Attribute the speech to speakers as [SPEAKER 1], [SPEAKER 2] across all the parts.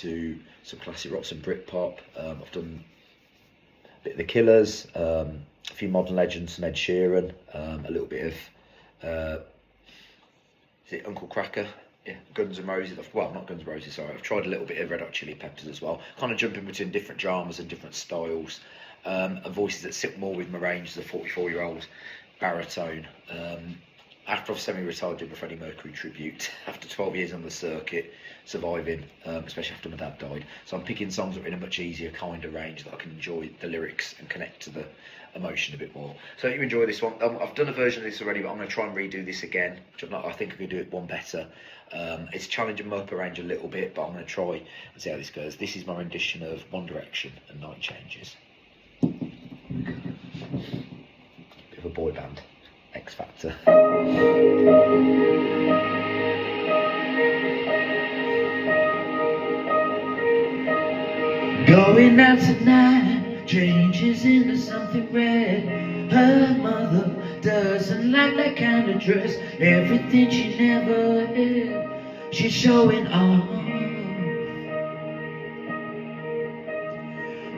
[SPEAKER 1] to some classic rock, some Britpop. I've done a bit of The Killers, a few modern legends, some Ed Sheeran, a little bit of is it Uncle Cracker? Yeah, Guns N' Roses. Well, not Guns N' Roses, sorry. I've tried a little bit of Red Hot Chili Peppers as well. Kind of jumping between different genres and different styles. And voices that sit more with my range as a 44-year-old baritone. After I've semi-retired, did the Freddie Mercury tribute. After 12 years on the circuit, surviving, especially after my dad died. So I'm picking songs that are in a much easier kind of range that I can enjoy the lyrics and connect to the emotion a bit more. So I hope you enjoy this one. I've done a version of this already, but I'm going to try and redo this again. I think I could do it one better. It's challenging my upper range a little bit, but I'm going to try and see how this goes. This is my rendition of One Direction and Night Changes. Bit of a boy band, X Factor.
[SPEAKER 2] Going out tonight changes into something red. Her mother doesn't like that kind of dress. Everything she never had, she's showing off.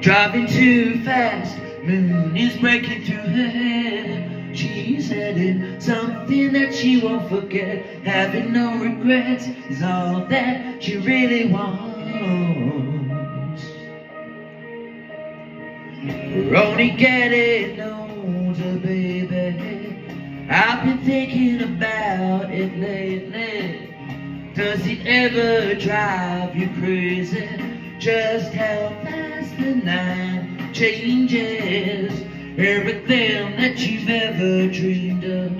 [SPEAKER 2] Driving too fast, moon is breaking through her head. She's headed something that she won't forget. Having no regrets is all that she really wants. We're only getting older, baby. I've been thinking about it lately. Does it ever drive you crazy? Just how fast the night changes. Everything that you've ever dreamed of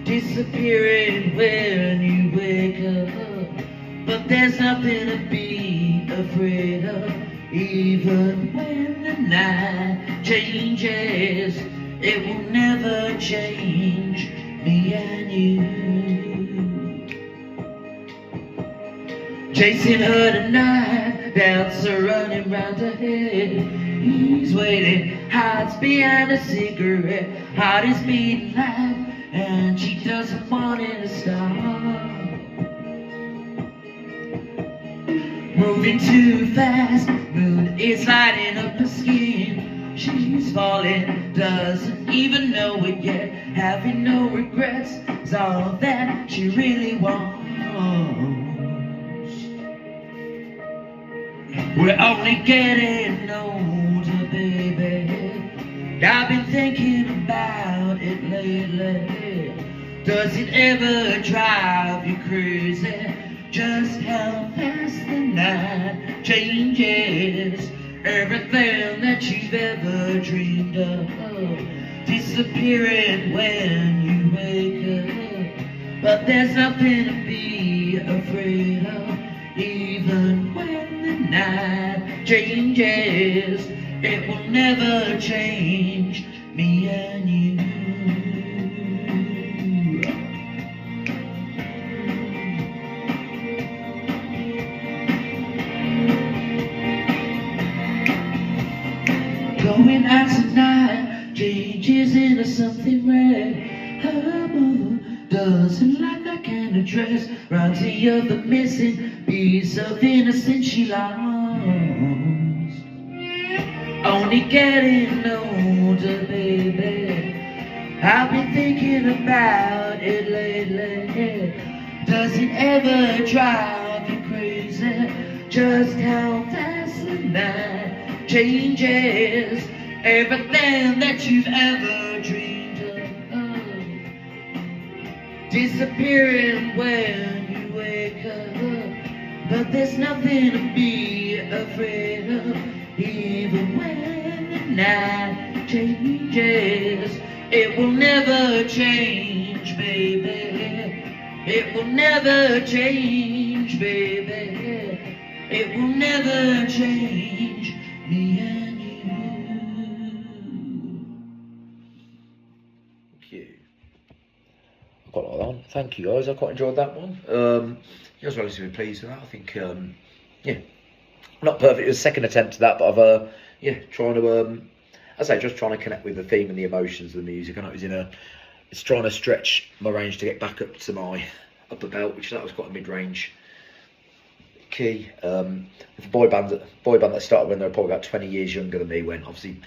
[SPEAKER 2] disappearing when you wake up. But there's nothing to be afraid of. Even when the night changes, it will never change me and you. Chasing her tonight, doubts are running round her head. He's waiting, hides behind a cigarette. Heart is beating loud, and she doesn't want it to stop. Moving too fast, moon is lighting up her skin. She's falling, doesn't even know it yet. Having no regrets is all that she really wants. We're only getting older, baby. I've been thinking about it lately. Does it ever drive you crazy? Just how fast the night changes. Everything that you've ever dreamed of disappearing when you wake up. But there's nothing to be afraid of. Even when the night changes, it will never change me and you. Going out tonight changes into something red. Her mother doesn't like that kind of dress. Reminds me of the missing piece of innocence she lost. Only getting older, baby. I've been thinking about it lately. Does it ever drive you crazy? Just how fast the night changes. Everything that you've ever dreamed of disappearing when you wake up. But there's nothing to be afraid of. Even when the night changes, it will never change, baby. It will never change, baby. It will never change me and you.
[SPEAKER 1] Thank you. I quite like that one. Thank you guys, I quite enjoyed that one. You guys were relatively pleased with that. I think, yeah, not perfect. It was a second attempt to that, but I've, yeah, trying to, I say, just trying to connect with the theme and the emotions of the music. I know it's trying to stretch my range to get back up to my upper belt, which that was quite a mid-range key. The boy band that started when they were probably about 20 years younger than me, when obviously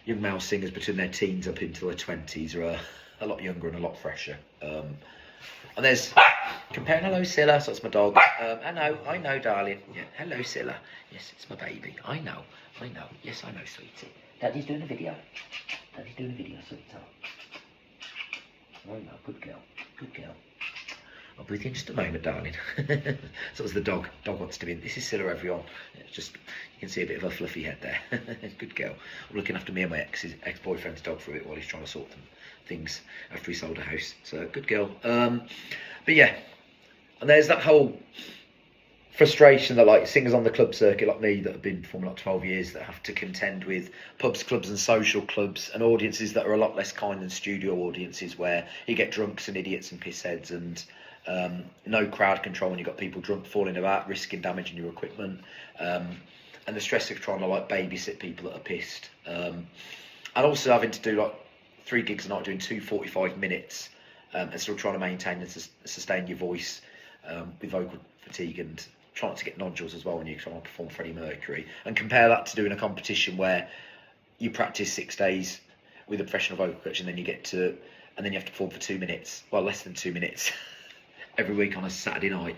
[SPEAKER 1] young male singers between their teens up into their 20s are a lot younger and a lot fresher. And there's comparing hello Scylla, so that's my dog. I know, darling. Yeah, hello Scylla. Yes, it's my baby. I know. Yes, I know, sweetie. Daddy's doing a video. Sweetheart. I know, good girl. I'll be with you in just a moment, darling. So was the dog. Dog wants to be in. This is Scylla, everyone. It's just, you can see a bit of a fluffy head there. Good girl. I'm looking after me and my ex-boyfriend's dog through it while he's trying to sort things after he sold a house. So good girl. But yeah, and there's that whole frustration that like singers on the club circuit like me that have been performing like 12 years that have to contend with pubs, clubs and social clubs and audiences that are a lot less kind than studio audiences, where you get drunks and idiots and pissheads and no crowd control when you've got people drunk falling about, risking damaging your equipment, and the stress of trying to like babysit people that are pissed, and also having to do like 3 gigs a night doing 2 45 minutes, and still trying to maintain and sustain your voice with vocal fatigue and trying to get nodules as well when you're trying to perform Freddie Mercury, and compare that to doing a competition where you practice 6 days with a professional vocal coach and then you have to perform for 2 minutes, well less than 2 minutes every week on a Saturday night.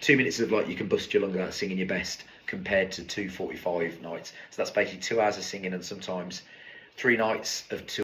[SPEAKER 1] 2 minutes of like you can bust your lung out singing your best compared to 2 45 nights. So that's basically 2 hours of singing and sometimes 3 nights of 2